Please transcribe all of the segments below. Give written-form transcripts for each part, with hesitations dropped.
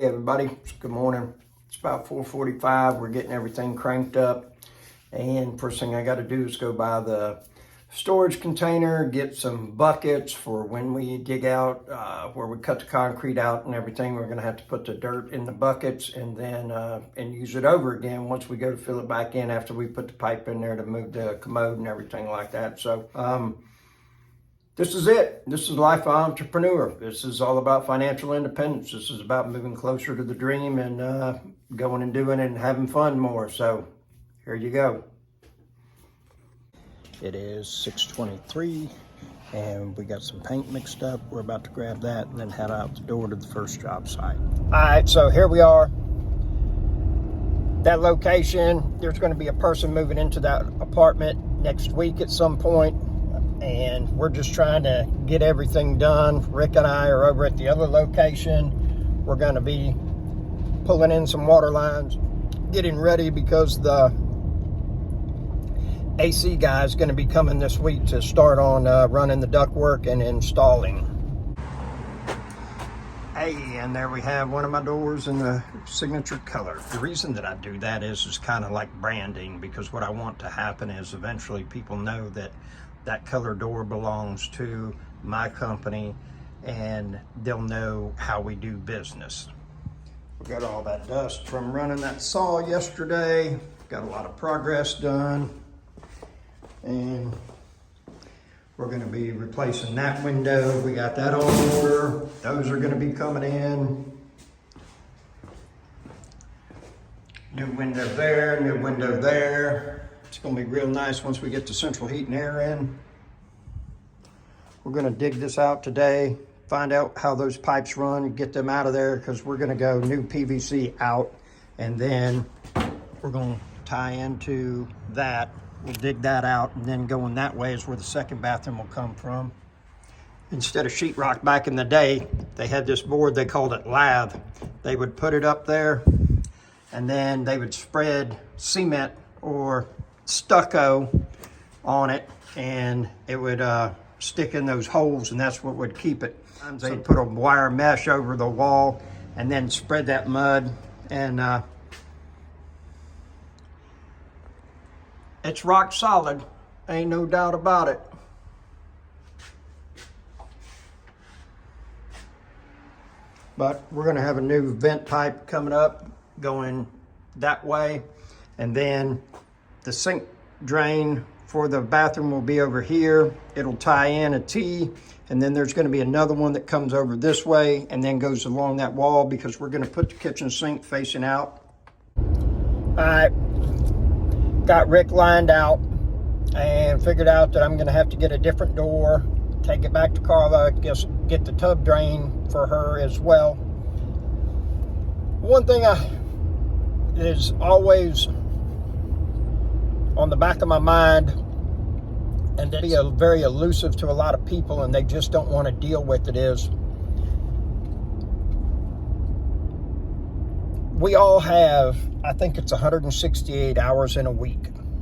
Hey everybody, good morning. It's about 4:45. We're getting everything cranked up, and first thing I got to do is go buy the storage container, get some buckets for when we dig out where we cut the concrete out and everything. We're going to have to put the dirt in the buckets and then and use it over again once we go to fill it back in after we put the pipe in there to move the commode and everything like that. So this is it. This is life of an entrepreneur. This is all about financial independence. This is about moving closer to the dream and going and doing it and having fun more. So here you go. It is 6:23 and we got some paint mixed up. We're about to grab that and then head out the door to the first job site. All right, so here we are. That location, there's going to be a person moving into that apartment next week at some point. And we're just trying to get everything done. Rick and I are over at the other location. We're going to be pulling in some water lines, getting ready because the AC guy is going to be coming this week to start on running the ductwork and installing. Hey, and there we have one of my doors in the signature color. The reason that I do that is kind of like branding, because what I want to happen is eventually people know that that color door belongs to my company and they'll know how we do business. We got all that dust from running that saw yesterday. Got a lot of progress done. And we're going to be replacing that window. We got that on order. Those are going to be coming in. New window there, new window there. It's going to be real nice once we get the central heat and air in. We're going to dig this out today, find out how those pipes run, get them out of there, because we're going to go new PVC out, and then we're going to tie into that. We'll dig that out, and then going that way is where the second bathroom will come from. Instead of sheetrock back in the day, they had this board, they called it lath. They would put it up there, and then they would spread cement or stucco on it, and it would stick in those holes, and that's what would keep it. Sometimes they'd put a wire mesh over the wall and then spread that mud, and it's rock solid, ain't no doubt about it. But we're gonna have a new vent pipe coming up going that way, and then the sink drain for the bathroom will be over here. It'll tie in a T, and then there's going to be another one that comes over this way and then goes along that wall, because we're going to put the kitchen sink facing out. All right, got Rick lined out and figured out that I'm going to have to get a different door, take it back to Carla, get the tub drain for her as well. One thing is always on the back of my mind, and that is very elusive to a lot of people and they just don't want to deal with it, is we all have, I think it's 168 hours in a week,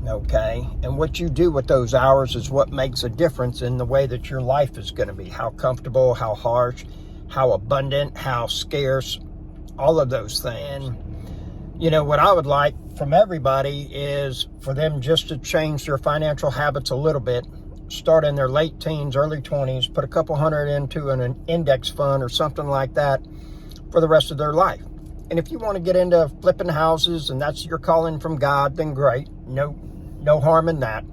okay? And what you do with those hours is what makes a difference in the way that your life is going to be. How comfortable, how harsh, how abundant, how scarce, all of those things. And you know, what I would like from everybody is for them just to change their financial habits a little bit, start in their late teens, early 20s, put a couple hundred into an index fund or something like that for the rest of their life. And if you want to get into flipping houses and that's your calling from God, then great. No harm in that.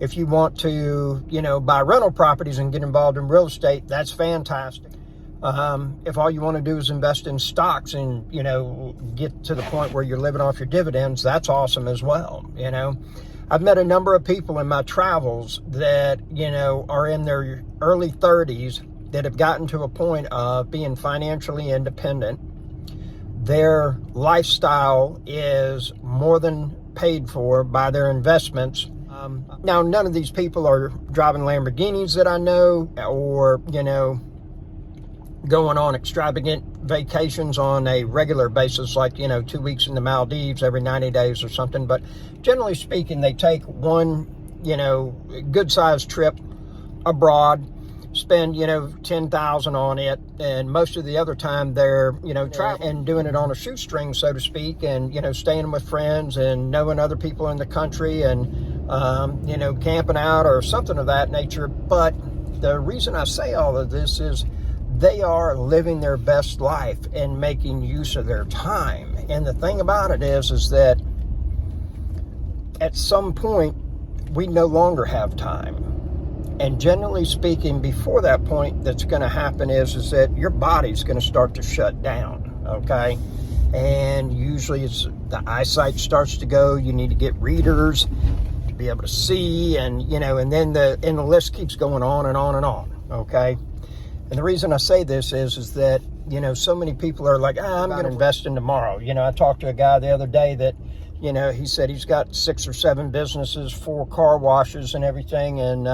If you want to, buy rental properties and get involved in real estate, that's fantastic. If all you want to do is invest in stocks and, get to the point where you're living off your dividends, that's awesome as well. I've met a number of people in my travels that, are in their early 30s that have gotten to a point of being financially independent. Their lifestyle is more than paid for by their investments. Now, none of these people are driving Lamborghinis that I know, or, going on extravagant vacations on a regular basis, like, 2 weeks in the Maldives every 90 days or something. But generally speaking, they take one, good-sized trip abroad spend, 10,000 on it, and most of the other time they're, traveling and doing it on a shoestring, so to speak, and, staying with friends and knowing other people in the country and, camping out or something of that nature. But the reason I say all of this is they are living their best life and making use of their time. And the thing about it is that at some point, we no longer have time. And generally speaking, before that point, that's going to happen is that your body's going to start to shut down, okay? And usually the eyesight starts to go. You need to get readers to be able to see, and, and then the list keeps going on and on and on, okay? And the reason I say this is that, so many people are like, I'm going to invest in tomorrow. I talked to a guy the other day that, he said he's got 6 or 7 businesses, 4 car washes and everything. And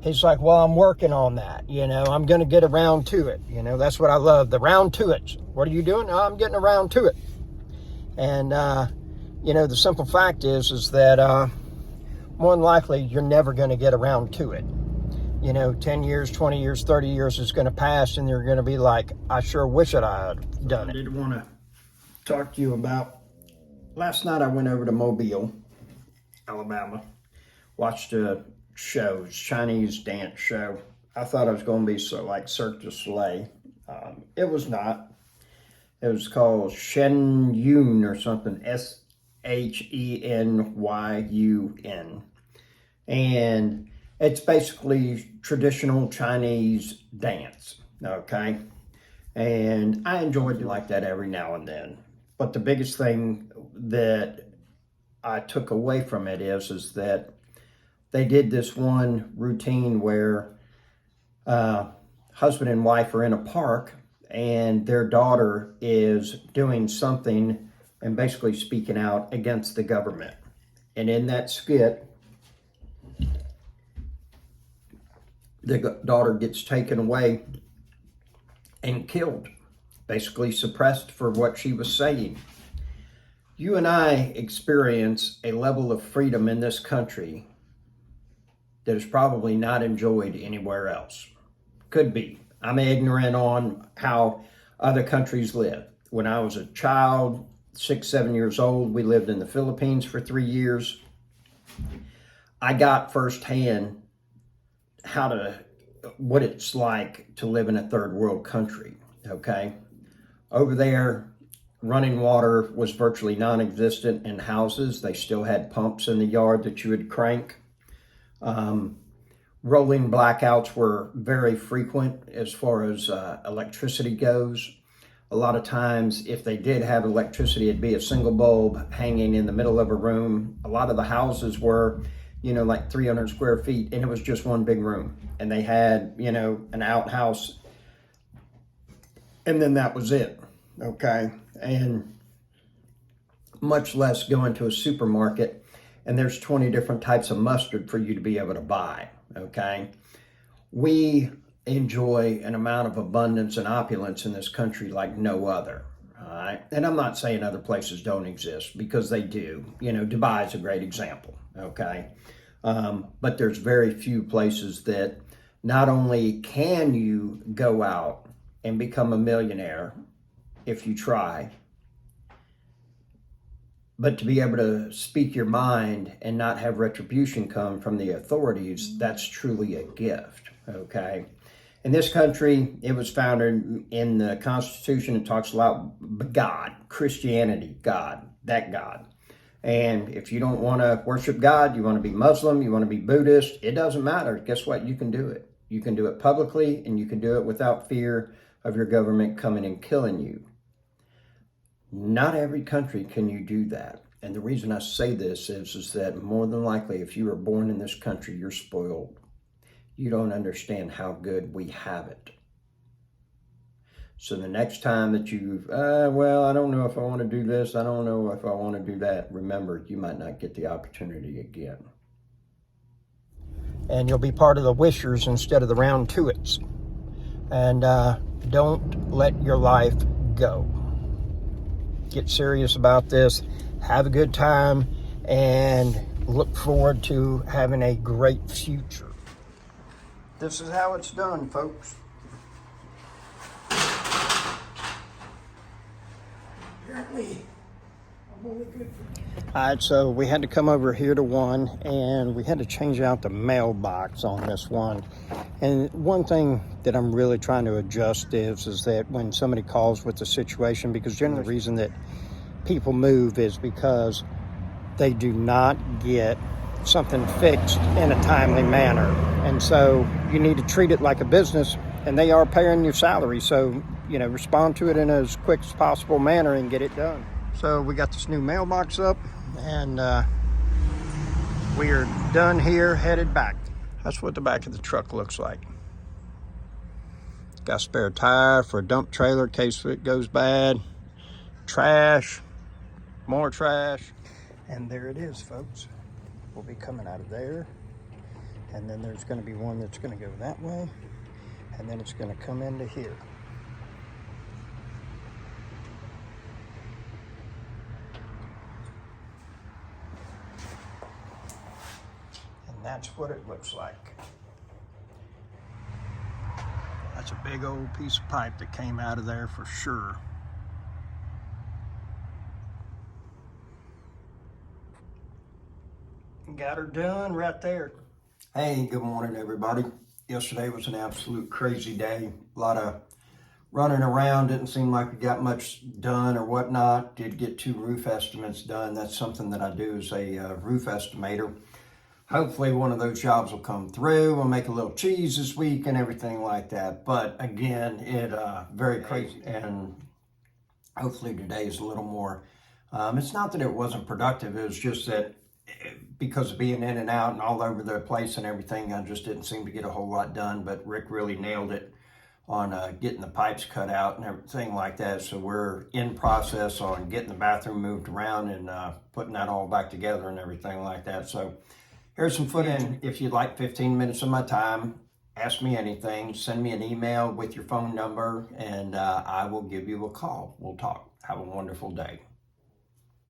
he's like, well, I'm working on that. I'm going to get around to it. That's what I love, the round to it. What are you doing? Oh, I'm getting around to it. And, the simple fact is that more than likely you're never going to get around to it. 10 years, 20 years, 30 years is going to pass, and you're going to be like, I sure wish that I had done it. I did want to talk to you about, last night I went over to Mobile, Alabama, watched a show, Chinese dance show. I thought it was going to be like Cirque du Soleil. It was not. It was called Shen Yun or something, Shenyun. And it's basically traditional Chinese dance, okay? And I enjoyed it like that every now and then. But the biggest thing that I took away from it is that they did this one routine where husband and wife are in a park and their daughter is doing something and basically speaking out against the government. And in that skit, the daughter gets taken away and killed, basically suppressed for what she was saying. You and I experience a level of freedom in this country that is probably not enjoyed anywhere else. Could be. I'm ignorant on how other countries live. When I was a child, 6, 7 years old, we lived in the Philippines for 3 years. I got firsthand what it's like to live in a third world country, okay? Over there, running water was virtually non-existent in houses. They still had pumps in the yard that you would crank. Rolling blackouts were very frequent as far as electricity goes. A lot of times, if they did have electricity, it'd be a single bulb hanging in the middle of a room. A lot of the houses were like 300 square feet, and it was just one big room. And they had, an outhouse, and then that was it, okay? And much less going to a supermarket, and there's 20 different types of mustard for you to be able to buy, okay? We enjoy an amount of abundance and opulence in this country like no other, all right? And I'm not saying other places don't exist, because they do. Dubai is a great example, okay? But there's very few places that not only can you go out and become a millionaire if you try, but to be able to speak your mind and not have retribution come from the authorities, that's truly a gift, okay? In this country, it was founded in the Constitution. It talks about God, Christianity, God, that God. And if you don't want to worship God, you want to be Muslim, you want to be Buddhist, it doesn't matter. Guess what? You can do it. You can do it publicly, and you can do it without fear of your government coming and killing you. Not every country can you do that. And the reason I say this is that more than likely, if you were born in this country, you're spoiled. You don't understand how good we have it. So the next time that well, I don't know if I want to do this, I don't know if I want to do that, remember, you might not get the opportunity again. And you'll be part of the wishers instead of the round to its. And don't let your life go. Get serious about this, have a good time, and look forward to having a great future. This is how it's done, folks. Apparently, I'm only good for... All right, so we had to come over here to one, and we had to change out the mailbox on this one. And one thing that I'm really trying to adjust is that when somebody calls with the situation, because generally the reason that people move is because they do not get something fixed in a timely manner. And so you need to treat it like a business, and they are paying your salary. So, you know, respond to it in as quick as possible manner and get it done. So we got this new mailbox up, and we are done here, headed back. That's what the back of the truck looks like. Got a spare tire for a dump trailer in case it goes bad. Trash, more trash. And there it is, folks. We'll be coming out of there. And then there's going to be one that's going to go that way. And then it's going to come into here. And that's what it looks like. That's a big old piece of pipe that came out of there for sure. Got her done right there. Hey, good morning, everybody. Yesterday was an absolute crazy day. A lot of running around. Didn't seem like we got much done or whatnot. Did get 2 roof estimates done. That's something that I do as a roof estimator. Hopefully one of those jobs will come through. We'll make a little cheese this week and everything like that. But again, it very crazy. And hopefully today is a little more. It's not that it wasn't productive. It was just that because of being in and out and all over the place and everything, I just didn't seem to get a whole lot done. But Rick really nailed it on getting the pipes cut out and everything like that. So we're in process on getting the bathroom moved around and putting that all back together and everything like that. So here's some footage. If you'd like 15 minutes of my time, ask me anything, send me an email with your phone number, and I will give you a call. We'll talk. Have a wonderful day.